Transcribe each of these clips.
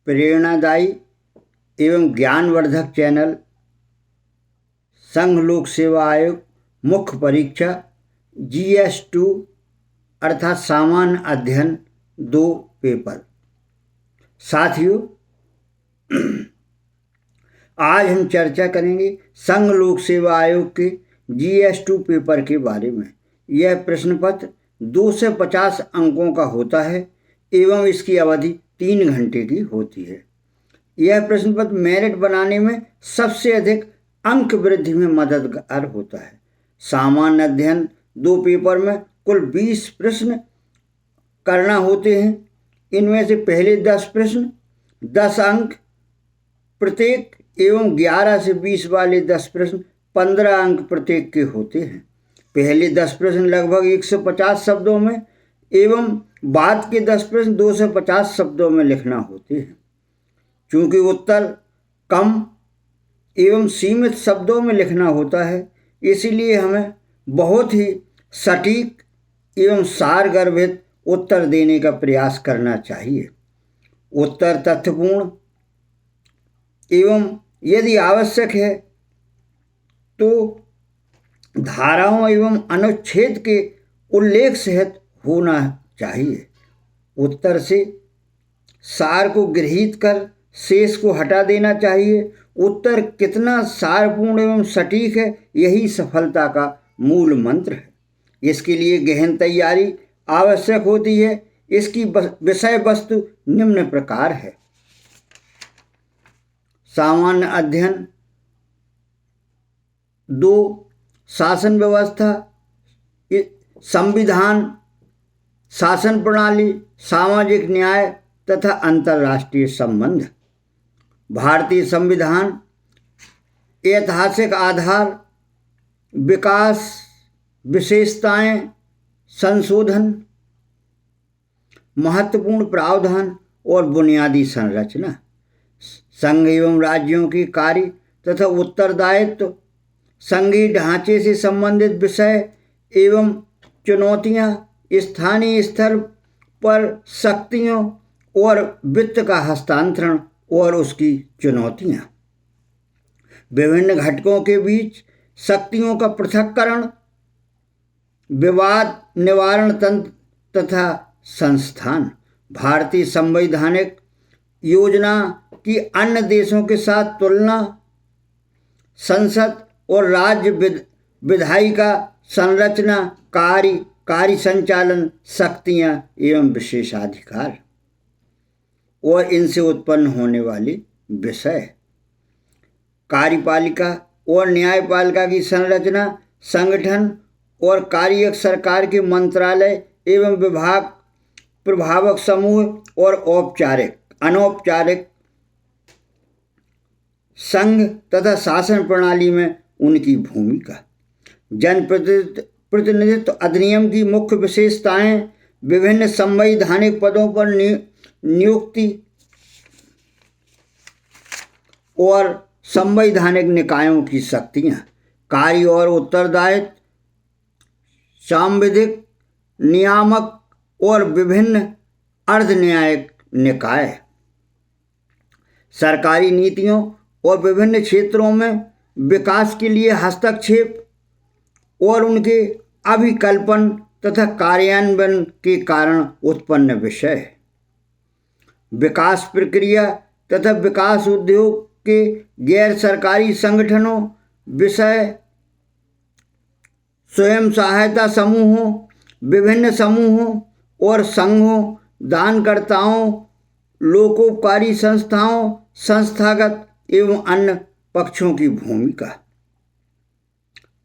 प्रेरणादायी एवं ज्ञानवर्धक चैनल संघ लोक सेवा आयोग मुख्य परीक्षा GS2 अर्थात सामान्य अध्ययन 2 पेपर। साथियों, आज हम चर्चा करेंगे संघ लोक सेवा आयोग के GS2 पेपर के बारे में। यह प्रश्न पत्र 2 से 50 अंकों का होता है एवं इसकी अवधि 3 घंटे की होती है। यह प्रश्न पत्र मेरिट बनाने में सबसे अधिक अंक वृद्धि में मददगार होता है। सामान्य अध्ययन 2 पेपर में कुल 20 प्रश्न करना होते हैं। इनमें से पहले 10 प्रश्न 10 अंक प्रत्येक एवं 11 से 20 वाले 10 प्रश्न 15 अंक प्रत्येक के होते हैं। पहले 10 प्रश्न लगभग 150 शब्दों में एवं बाद के 10 प्रश्न 250 शब्दों में लिखना होते हैं। चूँकि उत्तर कम एवं सीमित शब्दों में लिखना होता है, इसीलिए हमें बहुत ही सटीक एवं सारगर्भित उत्तर देने का प्रयास करना चाहिए। उत्तर तथ्यपूर्ण एवं यदि आवश्यक है तो धाराओं एवं अनुच्छेद के उल्लेख सहित होना चाहिए। उत्तर से सार को गृहीत कर शेष को हटा देना चाहिए। उत्तर कितना सारपूर्ण एवं सटीक है, यही सफलता का मूल मंत्र है। इसके लिए गहन तैयारी आवश्यक होती है। इसकी विषय वस्तु निम्न प्रकार है। सामान्य अध्ययन 2 शासन व्यवस्था, संविधान, शासन प्रणाली, सामाजिक न्याय तथा अंतर्राष्ट्रीय संबंध। भारतीय संविधान, ऐतिहासिक आधार, विकास, विशेषताएं, संशोधन, महत्वपूर्ण प्रावधान और बुनियादी संरचना। संघ एवं राज्यों की कार्य तथा उत्तरदायित्व, संघीय ढांचे से संबंधित विषय एवं चुनौतियां, स्थानीय स्तर पर शक्तियों और वित्त का हस्तांतरण और उसकी चुनौतियां, विभिन्न घटकों के बीच शक्तियों का पृथक्करण, विवाद निवारण तंत्र तथा संस्थान। भारतीय संवैधानिक योजना की अन्य देशों के साथ तुलना, संसद और राज्य विधायिका संरचना, कार्य संचालन, शक्तियां एवं विशेषाधिकार और इनसे उत्पन्न होने वाले विषय। कार्यपालिका और न्यायपालिका की संरचना, संगठन और कार्यक सरकार के मंत्रालय एवं विभाग, प्रभावक समूह और औपचारिक अनौपचारिक संघ तथा शासन प्रणाली में उनकी भूमिका। जनप्रतिनिधित्व अधिनियम की मुख्य विशेषताएं, विभिन्न संवैधानिक पदों पर नियुक्ति और संवैधानिक निकायों की शक्तियां, कार्य और उत्तरदायित्व, सांविधिक, नियामक और विभिन्न अर्धन्यायिक निकाय, सरकारी नीतियों और विभिन्न क्षेत्रों में विकास के लिए हस्तक्षेप और उनके अभिकल्पन तथा कार्यान्वयन के कारण उत्पन्न विषय, विकास प्रक्रिया तथा विकास उद्योग के गैर सरकारी संगठनों, विषय, स्वयं सहायता समूहों, विभिन्न समूहों और संघों, दानकर्ताओं, लोकोपकारी संस्थाओं, संस्थागत एवं अन्य पक्षों की भूमिका।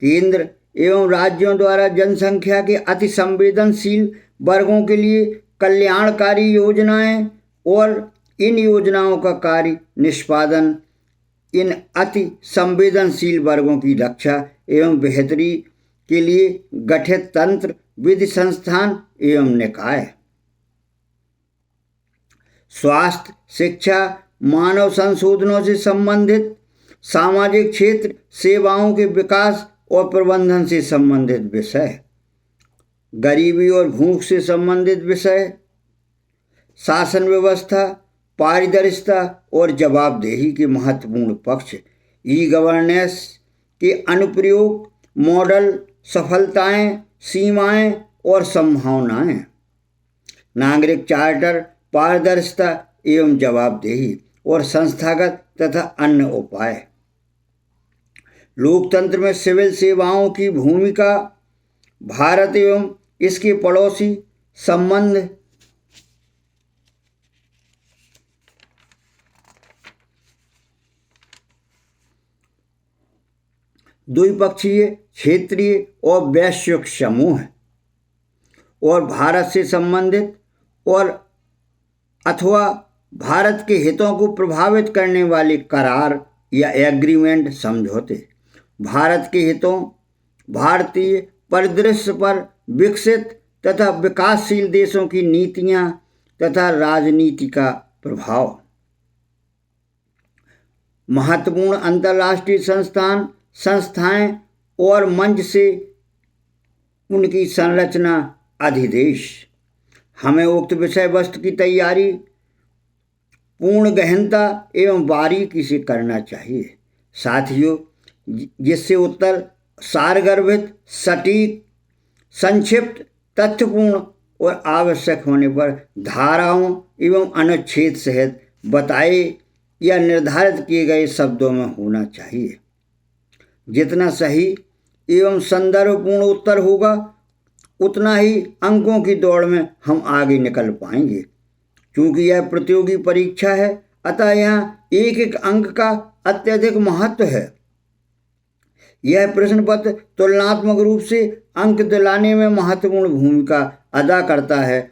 केंद्र एवं राज्यों द्वारा जनसंख्या के अति संवेदनशील वर्गों के लिए कल्याणकारी योजनाएं और इन योजनाओं का कार्य निष्पादन, इन अति संवेदनशील वर्गों की रक्षा एवं बेहतरी के लिए गठित तंत्र, विधि संस्थान एवं निकाय। स्वास्थ्य, शिक्षा, मानव संशोधनों से संबंधित, सामाजिक क्षेत्र, सेवाओं के विकास और प्रबंधन से संबंधित विषय, गरीबी और भूख से संबंधित विषय, शासन व्यवस्था पारदर्शिता और जवाबदेही के महत्वपूर्ण पक्ष, ई गवर्नेंस के अनुप्रयोग, मॉडल, सफलताएं, सीमाएं और संभावनाएं। नागरिक चार्टर, पारदर्शिता एवं जवाबदेही और संस्थागत तथा अन्य उपाय। लोकतंत्र में सिविल सेवाओं की भूमिका, भारत एवं इसके पड़ोसी संबंध, द्विपक्षीय, क्षेत्रीय और वैश्विक समूह और भारत से संबंधित और अथवा भारत के हितों को प्रभावित करने वाले करार या एग्रीमेंट, समझौते। भारत के हितों, भारतीय परिदृश्य पर विकसित तथा विकासशील देशों की नीतियां तथा राजनीति का प्रभाव। महत्वपूर्ण अंतर्राष्ट्रीय संस्थाएं और मंच से उनकी संरचना, अधिदेश। हमें उक्त विषय वस्तु की तैयारी पूर्ण गहनता एवं बारीकी से करना चाहिए साथियों, जिससे उत्तर सारगर्भित, सटीक, संक्षिप्त, तथ्यपूर्ण और आवश्यक होने पर धाराओं एवं अनुच्छेद सहित बताए या निर्धारित किए गए शब्दों में होना चाहिए। जितना सही एवं संदर्भपूर्ण उत्तर होगा, उतना ही अंकों की दौड़ में हम आगे निकल पाएंगे। क्योंकि यह प्रतियोगी परीक्षा है, अतः यहाँ एक एक अंक का अत्यधिक महत्व है। यह प्रश्न पत्र तुलनात्मक रूप से अंक दिलाने में महत्वपूर्ण भूमिका अदा करता है,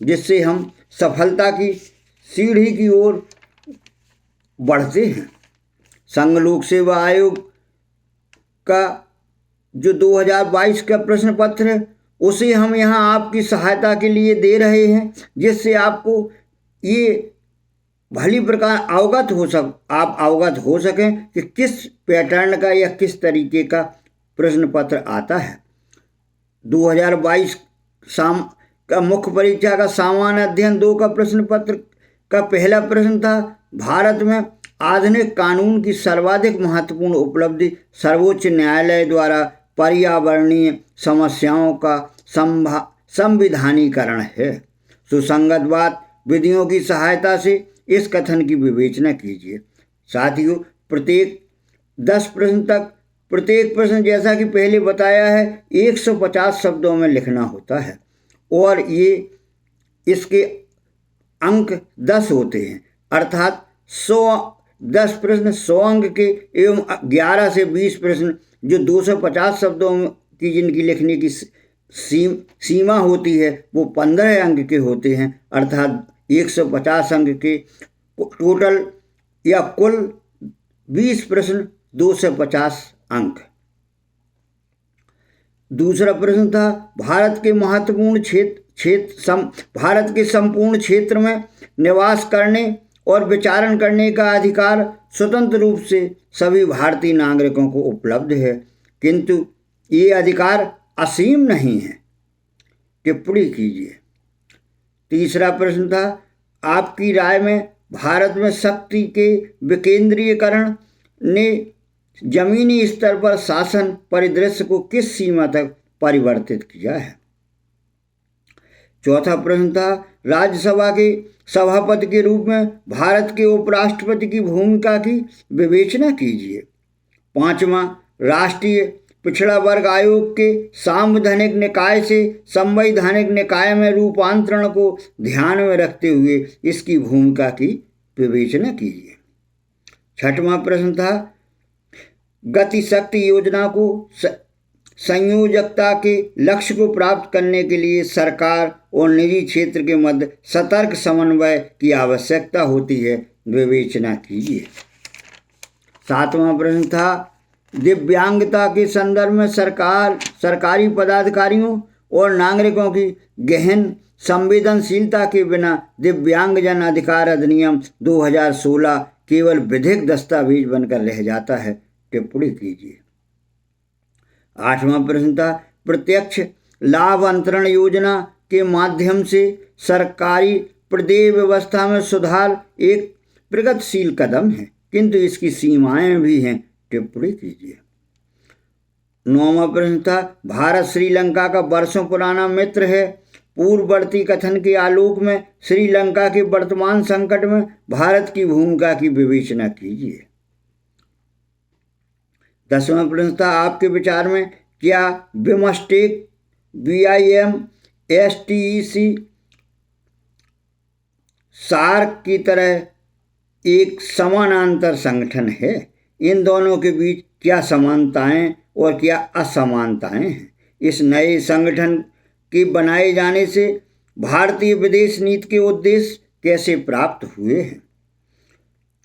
जिससे हम सफलता की सीढ़ी की ओर बढ़ते हैं। संघ लोक सेवा आयोग का जो 2022 का प्रश्न पत्र है, उसे हम यहाँ आपकी सहायता के लिए दे रहे हैं, जिससे आपको ये भली प्रकार आप अवगत हो सकें कि किस पैटर्न का या किस तरीके का प्रश्न पत्र आता है। 2022 का मुख्य परीक्षा का सामान्य अध्ययन 2 का प्रश्न पत्र का पहला प्रश्न था, भारत में आधुनिक कानून की सर्वाधिक महत्वपूर्ण उपलब्धि सर्वोच्च न्यायालय द्वारा पर्यावरणीय समस्याओं का संविधानीकरण है। सुसंगतवाद विधियों की सहायता से इस कथन की विवेचना कीजिए। साथियों, प्रत्येक 10 प्रश्न तक प्रत्येक प्रश्न, जैसा कि पहले बताया है, 150 शब्दों में लिखना होता है और इसके अंक 10 होते हैं, अर्थात 10 प्रश्न 100 अंक के एवं 11 से 20 प्रश्न जो 250 शब्दों की जिनकी लिखने की सीमा होती है, वो 15 अंक के होते हैं, अर्थात 150 अंक के टोटल या कुल 20 प्रश्न 250 अंक। दूसरा प्रश्न था, भारत के संपूर्ण क्षेत्र में निवास करने और विचरण करने का अधिकार स्वतंत्र रूप से सभी भारतीय नागरिकों को उपलब्ध है, किंतु ये अधिकार असीम नहीं है। टिप्पणी कीजिए। तीसरा प्रश्न था, आपकी राय में भारत में शक्ति के विकेंद्रीयकरण ने जमीनी स्तर पर शासन परिदृश्य को किस सीमा तक परिवर्तित किया है। चौथा प्रश्न था, राज्यसभा के सभापति के रूप में भारत के उपराष्ट्रपति की भूमिका की विवेचना कीजिए। पांचवा, राष्ट्रीय पिछड़ा वर्ग आयोग के संवैधानिक निकाय से संवैधानिक निकाय में रूपांतरण को ध्यान में रखते हुए इसकी भूमिका की विवेचना कीजिए। छठवां प्रश्न था, गति शक्ति योजना को संयोजकता के लक्ष्य को प्राप्त करने के लिए सरकार और निजी क्षेत्र के मध्य सतर्क समन्वय की आवश्यकता होती है, विवेचना कीजिए। सातवां प्रश्न था, दिव्यांगता के संदर्भ में सरकारी पदाधिकारियों और नागरिकों की गहन संवेदनशीलता के बिना दिव्यांगजन अधिकार अधिनियम 2016 केवल विधिक दस्तावेज बनकर रह जाता है, टिप्पणी कीजिए। आठवां प्रश्न था, प्रत्यक्ष लाभ अंतरण योजना के माध्यम से सरकारी प्रदेय व्यवस्था में सुधार एक प्रगतिशील कदम है, किंतु इसकी सीमाएं भी हैं। टिप्पणी कीजिए। 9वां प्रश्न था, भारत श्रीलंका का वर्षों पुराना मित्र है। पूर्ववर्ती कथन के आलोक में श्रीलंका के वर्तमान संकट में भारत की भूमिका की विवेचना कीजिए। 10वां प्रश्न था, आपके विचार में क्या बिमस्टेक, BIM, STEC, सार्क की तरह एक समानांतर संगठन है? इन दोनों के बीच क्या समानताएं और क्या असमानताएं हैं? इस नए संगठन के बनाए जाने से भारतीय विदेश नीति के उद्देश्य कैसे प्राप्त हुए हैं?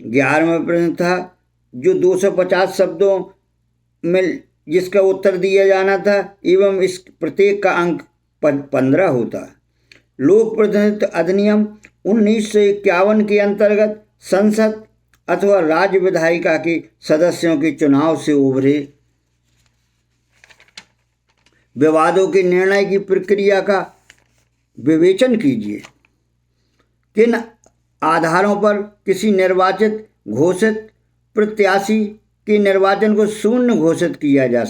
11वां प्रश्न था, जो 250 शब्दों में जिसका उत्तर दिया जाना था एवं इस प्रत्येक का अंक 15 होता। लोक प्रतिनिधित्व अधिनियम 1951 के अंतर्गत संसद अथवा राज्य विधायिका के सदस्यों के चुनाव से उभरे विवादों के निर्णय की प्रक्रिया का विवेचन कीजिए। किन आधारों पर किसी निर्वाचित घोषित प्रत्याशी के निर्वाचन को शून्य घोषित किया जा